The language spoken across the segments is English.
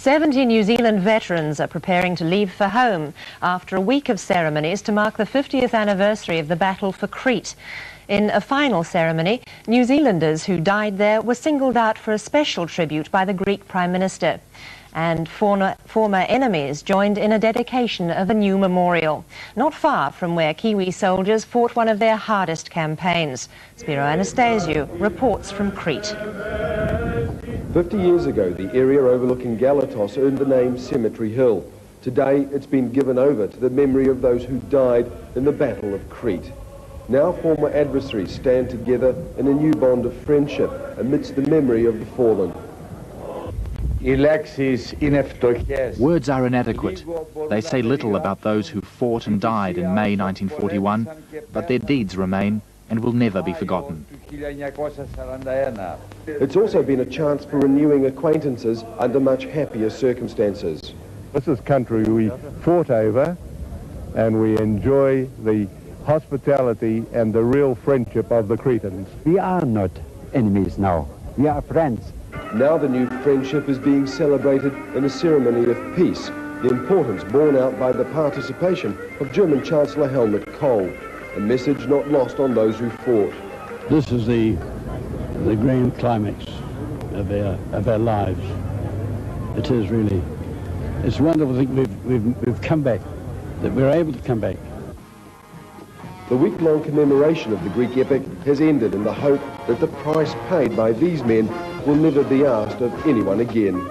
70 New Zealand veterans are preparing to leave for home after a week of ceremonies to mark the 50th anniversary of the battle for Crete. In a final ceremony, New Zealanders who died there were singled out for a special tribute by the Greek Prime Minister. And former enemies joined in a dedication of a new memorial, not far from where Kiwi soldiers fought one of their hardest campaigns. Spiro Anastasiou reports from Crete. 50 years ago, the area overlooking Galatos earned the name Cemetery Hill. Today, it's been given over to the memory of those who died in the Battle of Crete. Now former adversaries stand together in a new bond of friendship amidst the memory of the fallen. Words are inadequate. They say little about those who fought and died in May 1941, but their deeds remain and will never be forgotten. It's also been a chance for renewing acquaintances under much happier circumstances. This is country we fought over, and we enjoy the hospitality and the real friendship of the Cretans. We are not enemies now. We are friends. Now the new friendship is being celebrated in a ceremony of peace, the importance borne out by the participation of German Chancellor Helmut Kohl, a message not lost on those who fought. This is the grand climax of our lives. It is really. It's wonderful that we've come back, that we're able to come back. The week-long commemoration of the Greek epic has ended in the hope that the price paid by these men will never be asked of anyone again.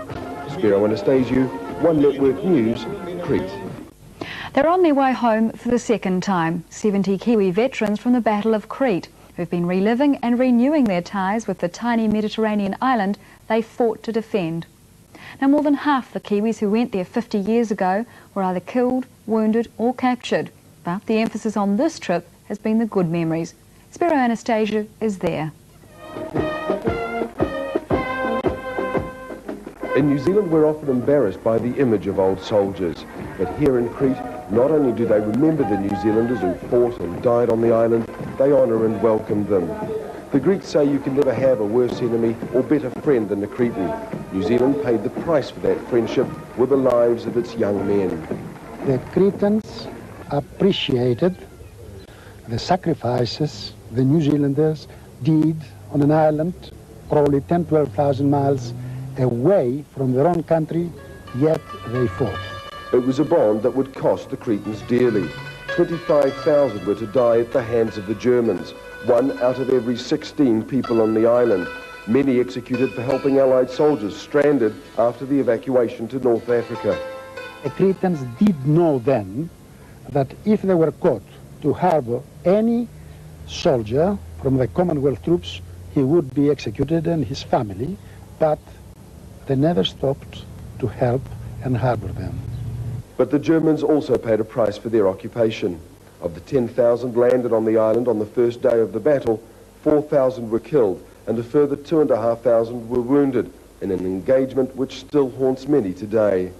Spiro Anastasiou, One Network News, Crete. They're on their way home for the second time. 70 Kiwi veterans from the Battle of Crete, who've been reliving and renewing their ties with the tiny Mediterranean island they fought to defend. Now, more than half the Kiwis who went there 50 years ago were either killed, wounded or captured. But the emphasis on this trip has been the good memories. Spiro Anastasiou is there. In New Zealand, we're often embarrassed by the image of old soldiers. But here in Crete, not only do they remember the New Zealanders who fought and died on the island, they honour and welcome them. The Greeks say you can never have a worse enemy or better friend than the Cretan. New Zealand paid the price for that friendship with the lives of its young men. The Cretans appreciated the sacrifices the New Zealanders did on an island probably 10,000–12,000 miles away from their own country, yet they fought. It was a bond that would cost the Cretans dearly. 25,000 were to die at the hands of the Germans, 1 out of every 16 people on the island, many executed for helping Allied soldiers stranded after the evacuation to North Africa. The Cretans did know then that if they were caught to harbor any soldier from the Commonwealth troops, he would be executed and his family, but they never stopped to help and harbor them. But the Germans also paid a price for their occupation. Of the 10,000 landed on the island on the first day of the battle, 4,000 were killed and a further 2,500 were wounded in an engagement which still haunts many today.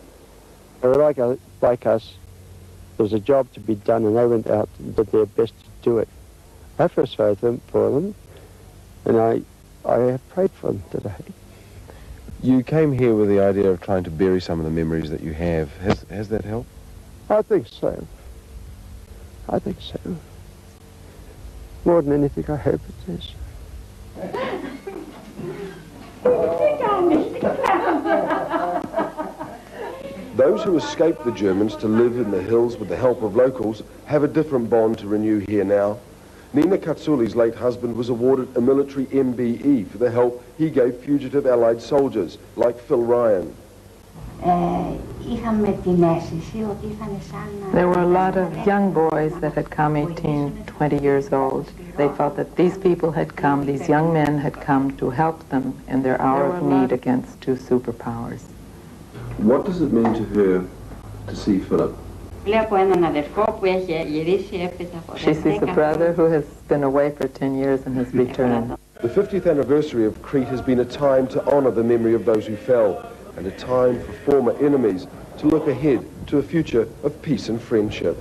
They were like us. There was a job to be done and they went out and did their best to do it. I feel sorry for them and I have prayed for them today. You came here with the idea of trying to bury some of the memories that you have. Has that helped? I think so. I think so. More than anything, I hope it is. Those who escaped the Germans to live in the hills with the help of locals have a different bond to renew here now. Nina Katsuli's late husband was awarded a military MBE for the help he gave fugitive Allied soldiers like Phil Ryan. There were a lot of young boys that had come 18, 20 years old. They felt that these people had come, these young men had come to help them in their hour of need against two superpowers. What does it mean to her to see Philip? She sees a brother who has been away for 10 years and has returned. The 50th anniversary of Crete has been a time to honour the memory of those who fell, and a time for former enemies to look ahead to a future of peace and friendship.